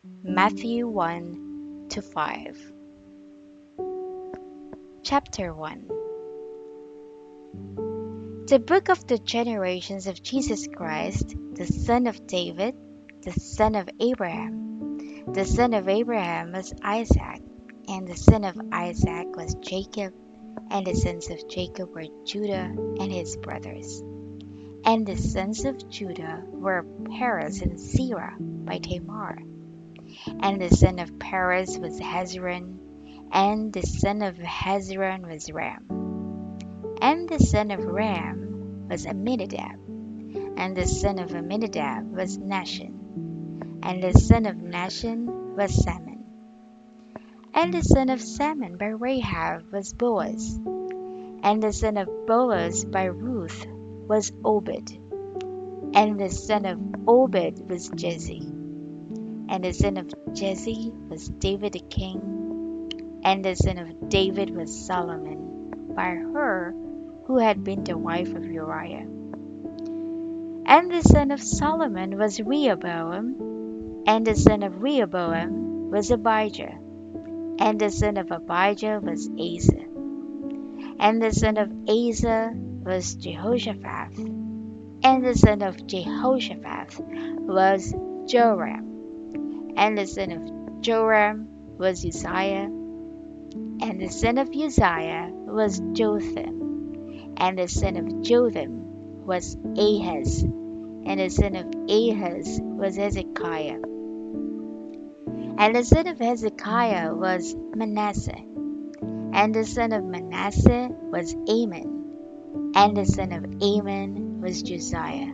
Matthew 1 to 5. Chapter 1. The book of the generations of Jesus Christ, the son of David, the son of Abraham. The son of Abraham was Isaac, and the son of Isaac was Jacob, and the sons of Jacob were Judah and his brothers. And the sons of Judah were Perez and Zerah by Tamar. And the son of Perez was Hezron, and the son of Hezron was Ram. And the son of Ram was Amminadab, and the son of Amminadab was Nahshon, and the son of Nahshon was Salmon. And the son of Salmon by Rahab was Boaz, and the son of Boaz by Ruth was Obed, and the son of Obed was Jesse, and the son of Jesse was David the king, and the son of David was Solomon by her who had been the wife of Uriah. And the son of Solomon was Rehoboam, and the son of Rehoboam was Abijah, and the son of Abijah was Asa, and the son of Asa was Jehoshaphat, and the son of Jehoshaphat was Joram, and the son of Joram was Uzziah, and the son of Uzziah was Jotham, and the son of Jotham was Ahaz, and the son of Ahaz was Hezekiah, and the son of Hezekiah was Manasseh, and the son of Manasseh was Amon, and the son of Amon was Josiah,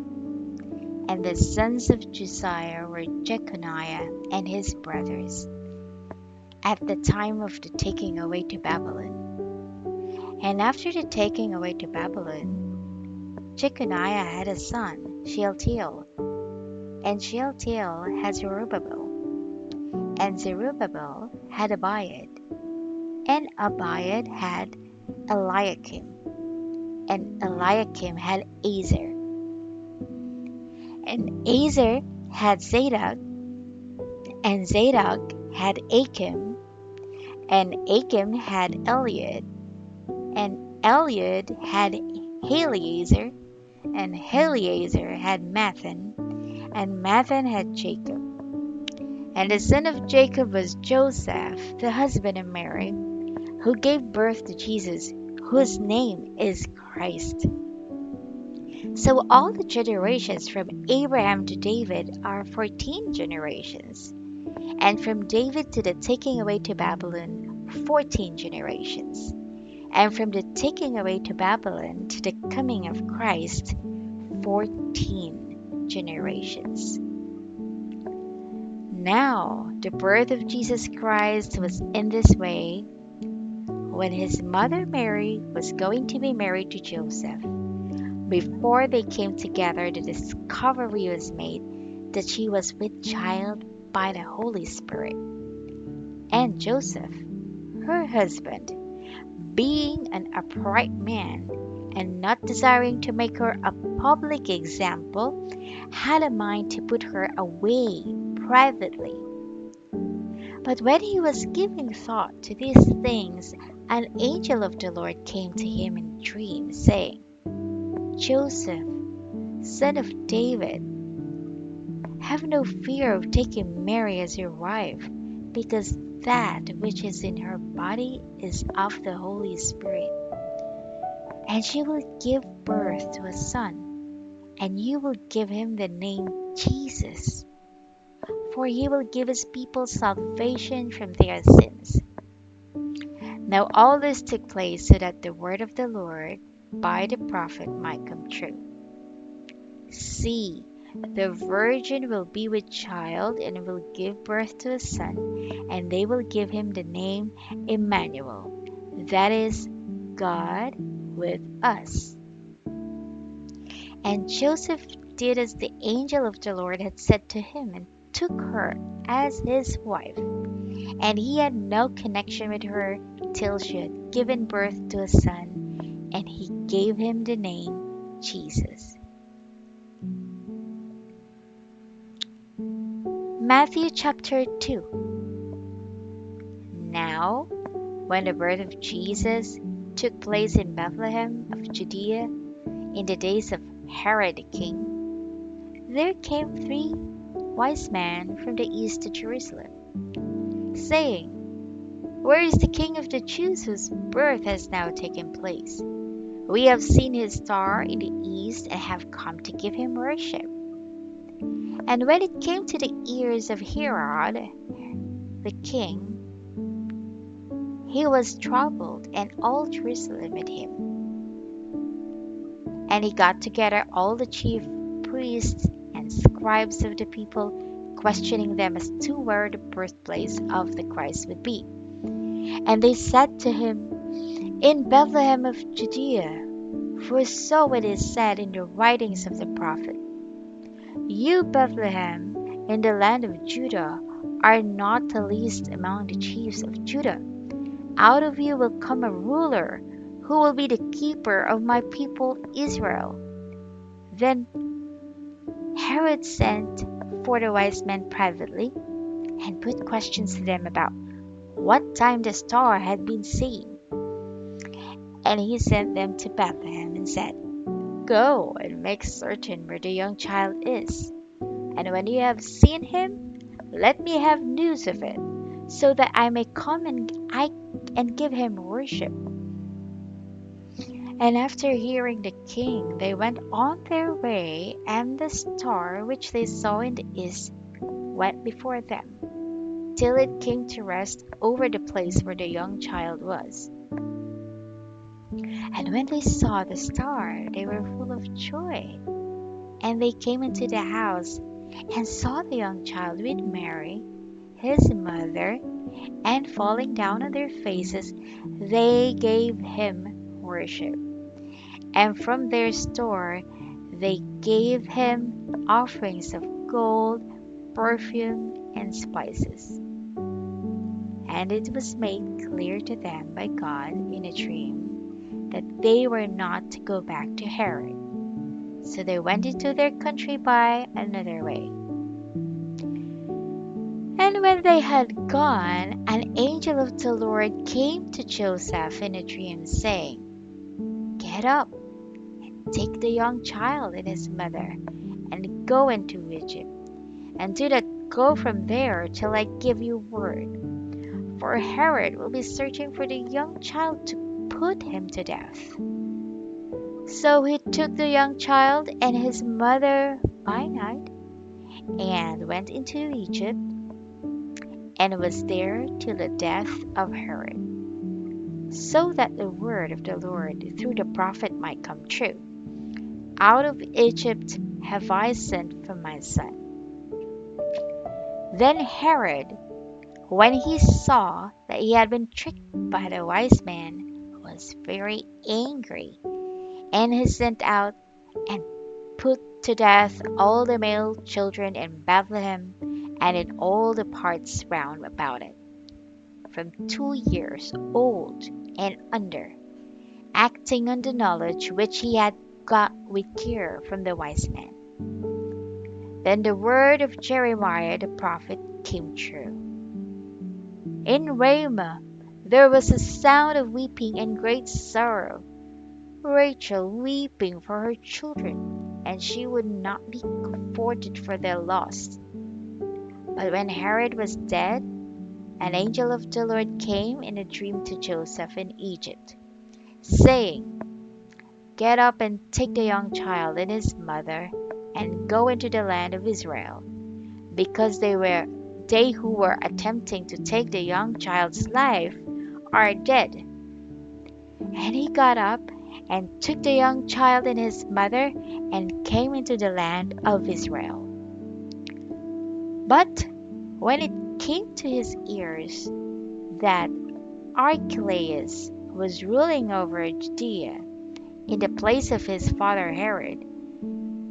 and the sons of Josiah were Jeconiah and his brothers, at the time of the taking away to Babylon. And after the taking away to Babylon, Jeconiah had a son, Shealtiel, and Shealtiel had Zerubbabel, and Zerubbabel had Abiad, and Abiad had Eliakim, and Eliakim had Azar, and Azar had Zadok, and Zadok had Achim, and Achim had Eliud, and Eliud had Eleazar, and Eleazar had Mathan, and Mathan had Jacob. And the son of Jacob was Joseph, the husband of Mary, who gave birth to Jesus, whose name is Christ. So all the generations from Abraham to David are 14 generations, and from David to the taking away to Babylon, 14 generations, and from the taking away to Babylon to the coming of Christ, 14 generations. Now, the birth of Jesus Christ was in this way. When his mother Mary was going to be married to Joseph, before they came together, the discovery was made that she was with child by the Holy Spirit. And Joseph, her husband, being an upright man, and not desiring to make her a public example, had a mind to put her away privately. But when he was giving thought to these things, an angel of the Lord came to him in a dream, saying, Joseph, son of David, have no fear of taking Mary as your wife, because that which is in her body is of the Holy Spirit. And she will give birth to a son, and you will give him the name Jesus, for he will give his people salvation from their sins. Now all this took place so that the word of the Lord by the prophet might come true. See, the virgin will be with child and will give birth to a son, and they will give him the name Emmanuel, that is, God with us. And Joseph did as the angel of the Lord had said to him, and took her as his wife. And he had no connection with her till she had given birth to a son, and he gave him the name Jesus. Matthew chapter 2. Now, when the birth of Jesus took place in Bethlehem of Judea in the days of Herod the king, there came 3 wise men from the east to Jerusalem, saying, "Where is the King of the Jews whose birth has now taken place? We have seen his star in the east and have come to give him worship." And when it came to the ears of Herod the king, he was troubled, and all Jerusalem with him. And he got together all the chief priests and scribes of the people, questioning them as to where the birthplace of the Christ would be. And they said to him, "In Bethlehem of Judea, for so it is said in the writings of the prophet, 'You, Bethlehem, in the land of Judah, are not the least among the chiefs of Judah. Out of you will come a ruler who will be the keeper of my people Israel.'" Then Herod sent for the wise men privately and put questions to them about what time the star had been seen. And he sent them to Bethlehem and said, "Go and make certain where the young child is. And when you have seen him, let me have news of it, so that I may come and give him worship." And after hearing the king, they went on their way, and the star which they saw in the east went before them, till it came to rest over the place where the young child was. And when they saw the star, they were full of joy. And they came into the house and saw the young child with Mary, his mother, and falling down on their faces, they gave him worship. And from their store they gave him offerings of gold, perfume, and spices. And it was made clear to them by God in a dream that they were not to go back to Herod. So they went into their country by another way. And when they had gone, an angel of the Lord came to Joseph in a dream, saying, "Get up, and take the young child and his mother, and go into Egypt, and do not go from there till I give you word. For Herod will be searching for the young child to put him to death." So he took the young child and his mother by night, and went into Egypt, and was there till the death of Herod, so that the word of the Lord through the prophet might come true: "Out of Egypt have I sent for my son." Then Herod, when he saw that he had been tricked by the wise man, was very angry, and he sent out and put to death all the male children in Bethlehem and in all the parts round about it, from 2 years old and under, acting on the knowledge which he had got with care from the wise men. Then the word of Jeremiah the prophet came true. In Ramah there was a sound of weeping and great sorrow, Rachel weeping for her children, and she would not be comforted for their loss. But when Herod was dead, an angel of the Lord came in a dream to Joseph in Egypt, saying, "Get up and take the young child and his mother, and go into the land of Israel, because they who were attempting to take the young child's life are dead." And he got up and took the young child and his mother, and came into the land of Israel. But when it came to his ears that Archelaus was ruling over Judea in the place of his father Herod,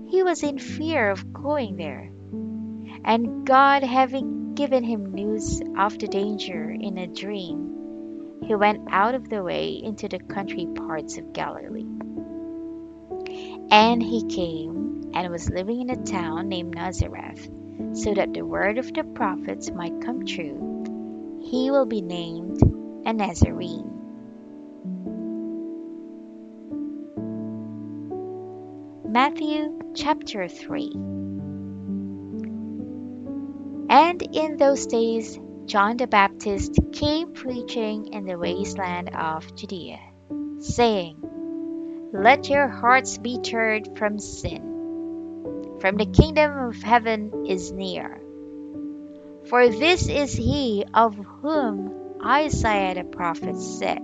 he was in fear of going there. And God having given him news of the danger in a dream, he went out of the way into the country parts of Galilee. And he came and was living in a town named Nazareth, so that the word of the prophets might come true. He will be named a Nazarene. Matthew chapter 3. And in those days John the Baptist came preaching in the wasteland of Judea, saying, Let your hearts be turned from sin, from the kingdom of heaven is near. For this is he of whom Isaiah the prophet said,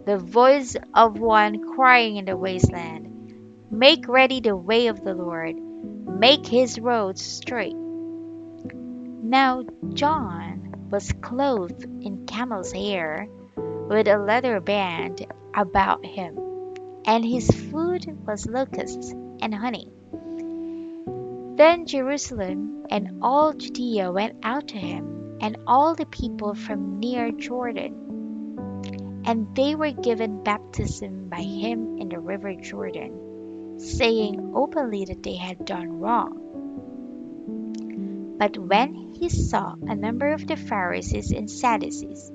The voice of one crying in the wasteland, Make ready the way of the Lord, make his roads straight. Now John was clothed in camel's hair, with a leather band about him, and his food was locusts and honey. Then Jerusalem and all Judea went out to him, and all the people from near Jordan. And they were given baptism by him in the river Jordan, saying openly that they had done wrong. But when he saw a number of the Pharisees and Sadducees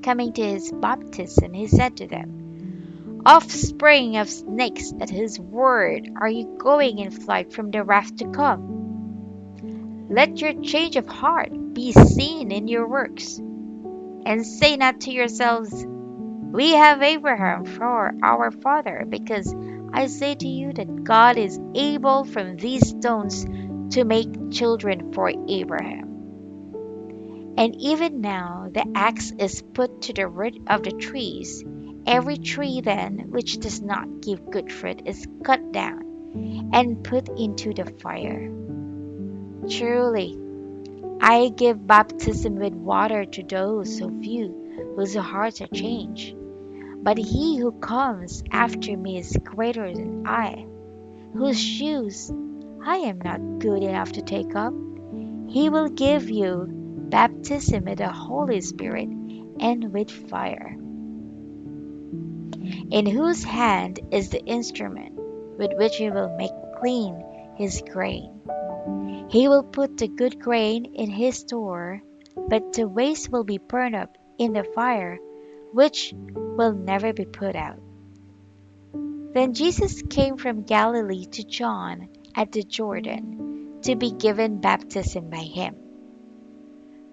coming to his baptism, he said to them, Offspring of snakes, at his word are you going in flight from the wrath to come? Let your change of heart be seen in your works, and say not to yourselves, We have Abraham for our father, because I say to you that God is able from these stones to make children for Abraham. And even now the axe is put to the root of the trees. Every tree then which does not give good fruit is cut down and put into the fire. Truly, I give baptism with water to those of you whose hearts are changed. But he who comes after me is greater than I, whose shoes I am not good enough to take up. He will give you baptism with the Holy Spirit and with fire, in whose hand is the instrument with which he will make clean his grain. He will put the good grain in his store, but the waste will be burned up in the fire, which will never be put out. Then Jesus came from Galilee to John at the Jordan to be given baptism by him.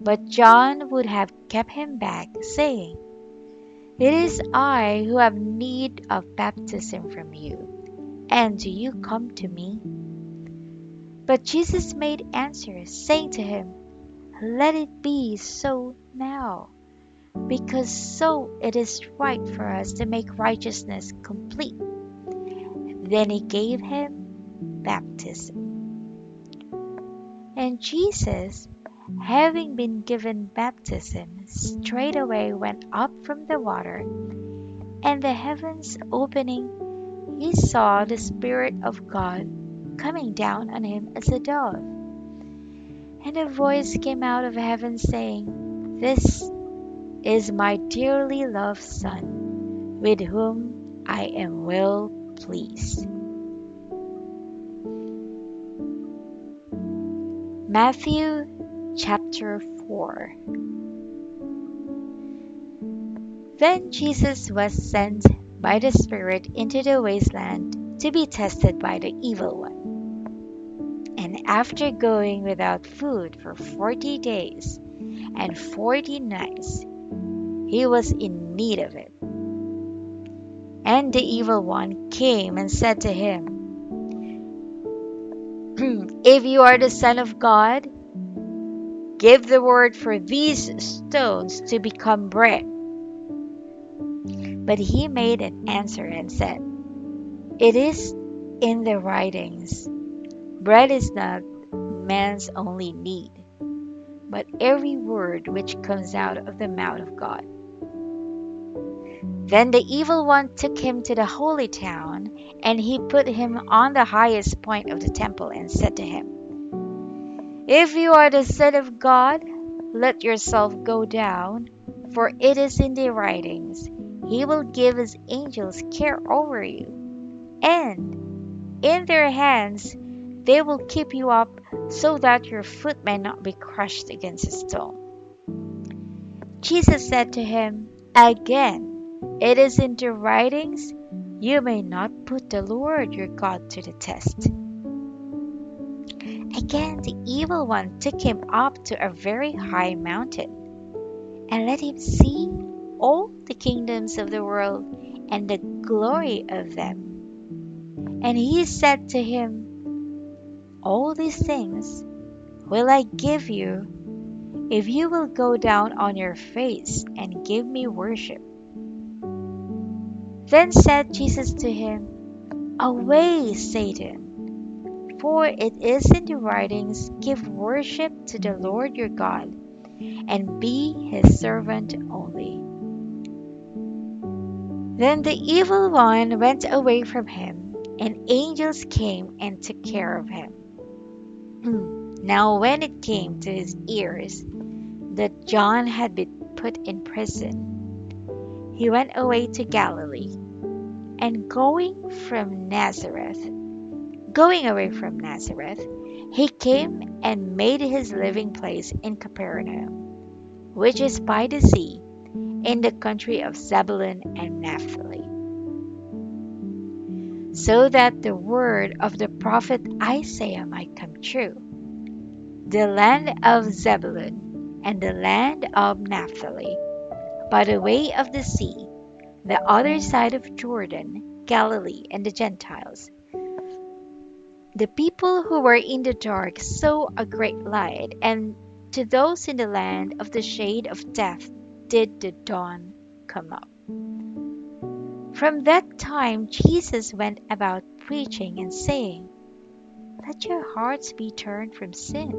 But John would have kept him back, saying, It is I who have need of baptism from you, and do you come to me? But Jesus made answer, saying to him, Let it be so now, because so it is right for us to make righteousness complete. Then he gave him baptism. And Jesus, having been given baptism, straightway went up from the water, and the heavens opening, he saw the Spirit of God coming down on him as a dove. And a voice came out of heaven saying, This is my dearly loved Son, with whom I am well pleased. Matthew chapter 4. Then Jesus was sent by the Spirit into the wasteland to be tested by the evil one. And after going without food for 40 days and 40 nights, he was in need of it. And the evil one came and said to him, If you are the Son of God, give the word for these stones to become bread. But he made an answer and said, It is in the writings, bread is not man's only need, but every word which comes out of the mouth of God. Then the evil one took him to the holy town, and he put him on the highest point of the temple and said to him, If you are the Son of God, let yourself go down, for it is in the writings, He will give His angels care over you, and in their hands they will keep you up, so that your foot may not be crushed against a stone." Jesus said to him, "Again, it is in the writings, 'You may not put the Lord your God to the test.'" Again, the evil one took him up to a very high mountain and let him see all the kingdoms of the world and the glory of them. And he said to him, "All these things will I give you if you will go down on your face and give me worship." Then said Jesus to him, "Away, Satan, for it is in the writings, 'Give worship to the Lord your God, and be his servant only.'" Then the evil one went away from him, and angels came and took care of him. Now when it came to his ears that John had been put in prison, he went away to Galilee, and going away from Nazareth, he came and made his living place in Capernaum, which is by the sea, in the country of Zebulun and Naphtali, so that the word of the prophet Isaiah might come true: "The land of Zebulun and the land of Naphtali, by the way of the sea, the other side of Jordan, Galilee and the Gentiles. The people who were in the dark saw a great light, and to those in the land of the shade of death did the dawn come up." From that time Jesus went about preaching and saying, "Let your hearts be turned from sin,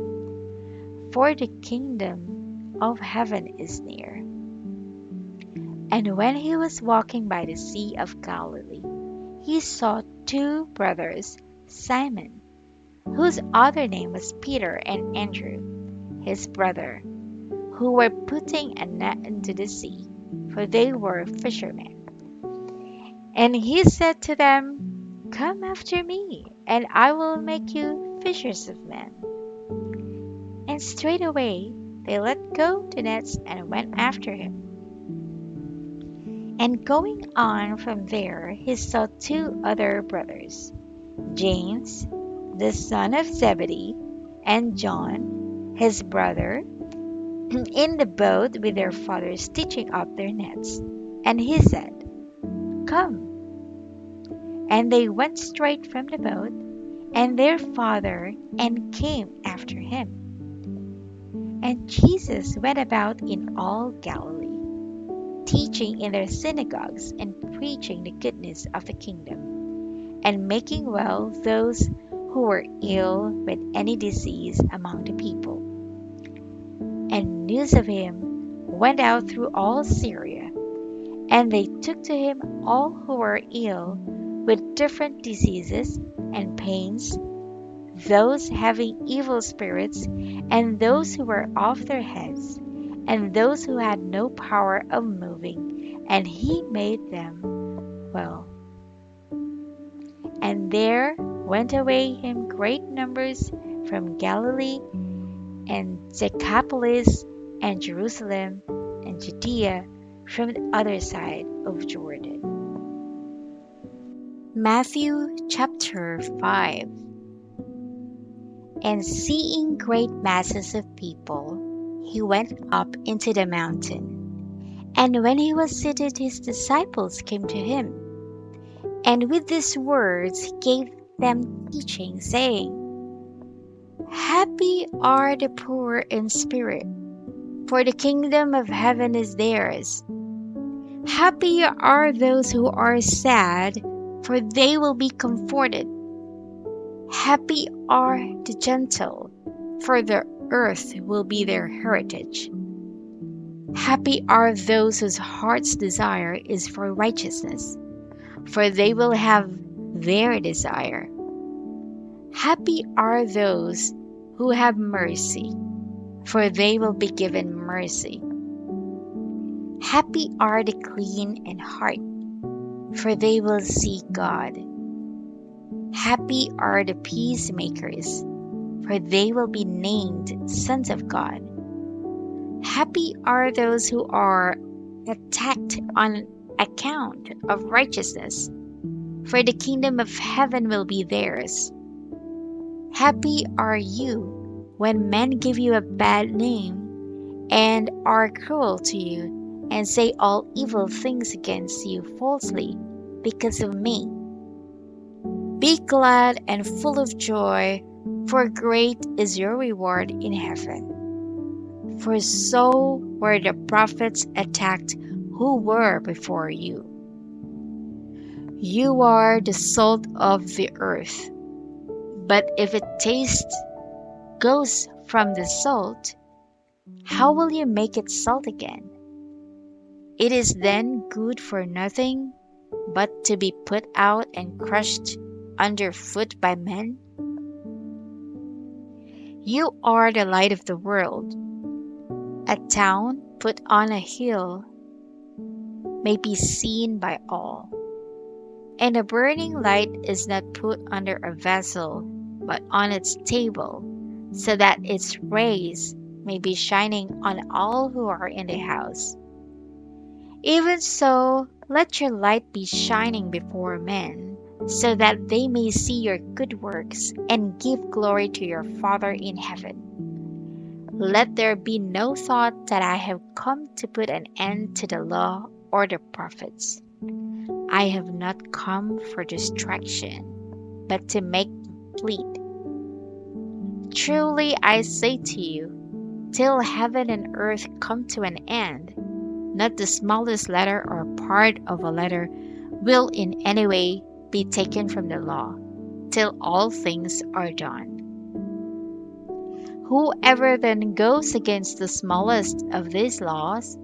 for the kingdom of heaven is near." And when he was walking by the Sea of Galilee, he saw two brothers, Simon, whose other name was Peter, and Andrew, his brother, who were putting a net into the sea, for they were fishermen. And he said to them, "Come after me, and I will make you fishers of men." And straightway they let go the nets and went after him. And going on from there, he saw two other brothers, James, the son of Zebedee, and John, his brother, in the boat with their father stitching up their nets. And he said, "Come." And they went straight from the boat, and their father, and came after him. And Jesus went about in all Galilee, teaching in their synagogues and preaching the goodness of the kingdom, and making well those who were ill with any disease among the people. And news of him went out through all Syria, and they took to him all who were ill with different diseases and pains, those having evil spirits, and those who were off their heads, and those who had no power of moving, and he made them well. And there went away him great numbers from Galilee, and Decapolis, and Jerusalem, and Judea, from the other side of Jordan. Matthew chapter 5. And seeing great masses of people, he went up into the mountain. And when he was seated, his disciples came to him, and with these words he gave them teaching, saying, "Happy are the poor in spirit, for the kingdom of heaven is theirs. Happy are those who are sad, for they will be comforted. Happy are the gentle, for the earth will be their heritage. Happy are those whose heart's desire is for righteousness, for they will have their desire. Happy are those who have mercy, for they will be given mercy. Happy are the clean in heart, for they will see God. Happy are the peacemakers, for they will be named sons of God. Happy are those who are attacked on account of righteousness, for the kingdom of heaven will be theirs. Happy are you when men give you a bad name and are cruel to you and say all evil things against you falsely because of me. Be glad and full of joy, for great is your reward in heaven. For so were the prophets attacked who were before you. You are the salt of the earth, but if its taste goes from the salt, how will you make it salt again? It is then good for nothing but to be put out and crushed underfoot by men. You are the light of the world. A town put on a hill may be seen by all. And a burning light is not put under a vessel, but on its table, so that its rays may be shining on all who are in the house. Even so, let your light be shining before men, so that they may see your good works and give glory to your Father in heaven. Let there be no thought that I have come to put an end to the law or the prophets. I have not come for distraction, but to make complete. Truly I say to you, till heaven and earth come to an end, not the smallest letter or part of a letter will in any way be taken from the law, till all things are done. Whoever then goes against the smallest of these laws,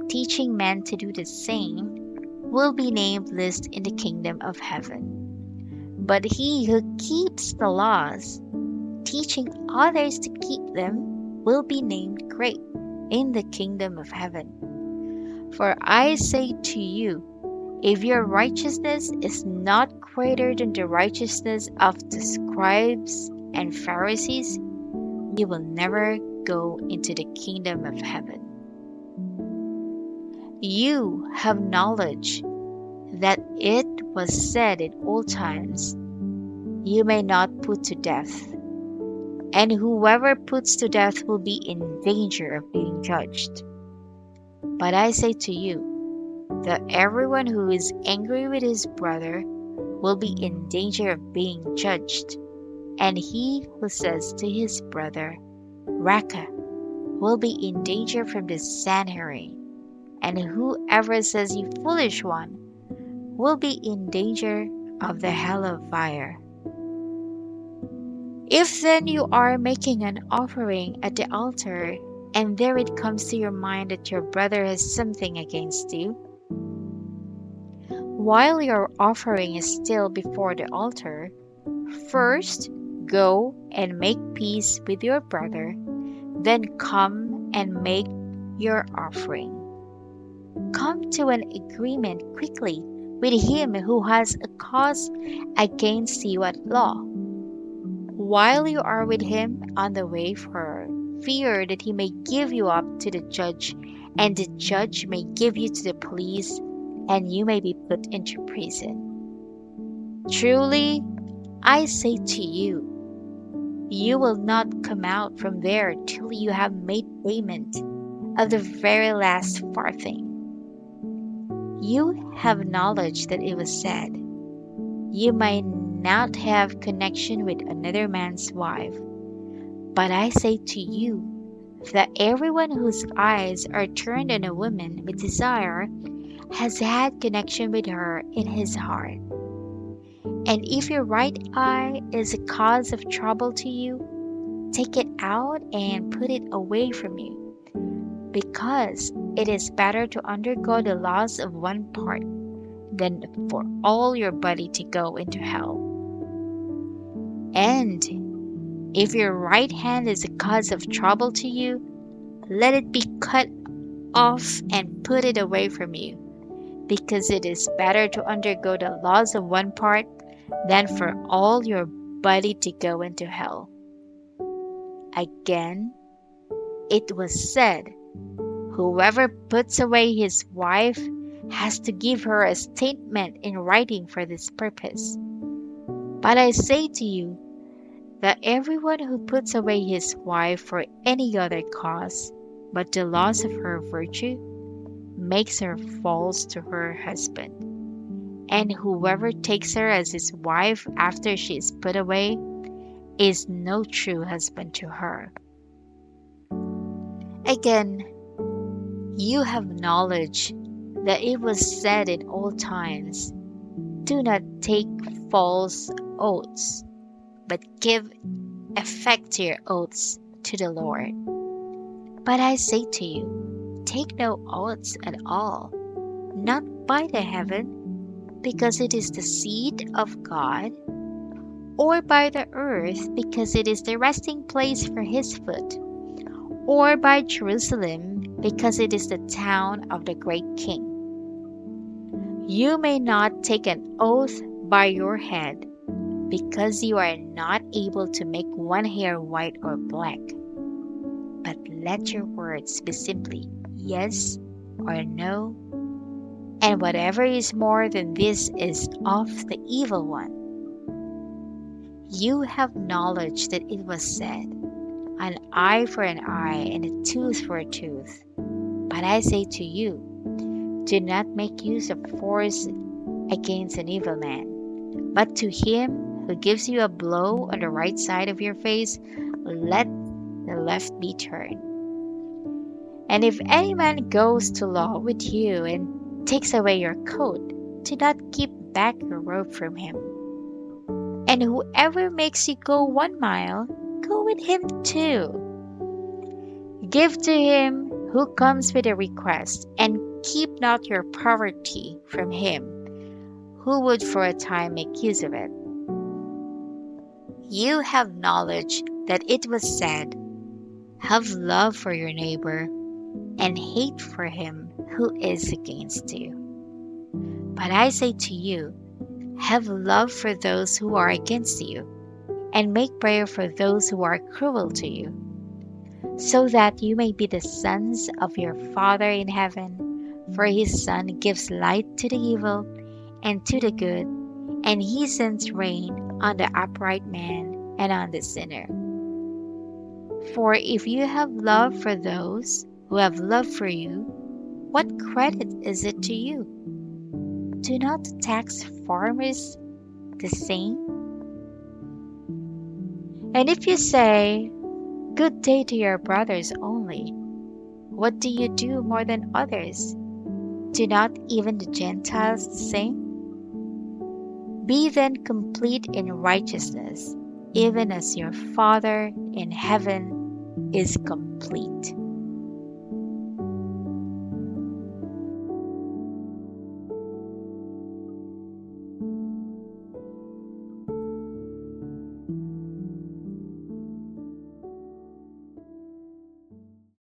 teaching men to do the same, will be named least in the kingdom of heaven. But he who keeps the laws, teaching others to keep them, will be named great in the kingdom of heaven. For I say to you, if your righteousness is not greater than the righteousness of the scribes and Pharisees, you will never go into the kingdom of heaven. You have knowledge that it was said in old times, you may not put to death, and whoever puts to death will be in danger of being judged. But I say to you that everyone who is angry with his brother will be in danger of being judged, and he who says to his brother, Raka, will be in danger from the Sanhedrin, and whoever says, You foolish one, will be in danger of the hell of fire. If then you are making an offering at the altar, and there it comes to your mind that your brother has something against you, while your offering is still before the altar, first go and make peace with your brother, then come and make your offering. Come to an agreement quickly with him who has a cause against you at law, while you are with him on the way, for fear that he may give you up to the judge, and the judge may give you to the police, and you may be put into prison. Truly, I say to you, you will not come out from there till you have made payment of the very last farthing. You have knowledge that it was said, You might not have connection with another man's wife. But I say to you that everyone whose eyes are turned on a woman with desire has had connection with her in his heart. And if your right eye is a cause of trouble to you, take it out and put it away from you, because it is better to undergo the loss of one part than for all your body to go into hell. And if your right hand is a cause of trouble to you, let it be cut off and put it away from you, because it is better to undergo the loss of one part than for all your body to go into hell. Again, it was said, whoever puts away his wife has to give her a statement in writing for this purpose. But I say to you that everyone who puts away his wife for any other cause but the loss of her virtue makes her false to her husband. And whoever takes her as his wife after she is put away is no true husband to her. Again, you have knowledge that it was said in old times, do not take false oaths, but give effect to your oaths to the Lord. But I say to you, take no oaths at all, not by the heaven, because it is the seat of God, or by the earth, because it is the resting place for his foot, or by Jerusalem, because it is the town of the great king. You may not take an oath by your head, because you are not able to make one hair white or black. But let your words be simply yes or no, and whatever is more than this is of the evil one. You have knowledge that it was said, an eye for an eye and a tooth for a tooth. But I say to you, do not make use of force against an evil man, but to him who gives you a blow on the right side of your face, let the left be turned. And if any man goes to law with you and takes away your coat, do not keep back your robe from him. And whoever makes you go 1 mile, go with him 2. Give to him who comes with a request, and keep not your poverty from him who would for a time make use of it. You have knowledge that it was said, have love for your neighbor, and hate for him who is against you. But I say to you, have love for those who are against you, and make prayer for those who are cruel to you, so that you may be the sons of your Father in heaven. For his Son gives light to the evil and to the good, and he sends rain on the upright man and on the sinner. For if you have love for those who have love for you, what credit is it to you? Do not tax farmers the same? And if you say, good day to your brothers only, what do you do more than others? Do not even the Gentiles the same? Be then complete in righteousness, even as your Father in heaven is complete.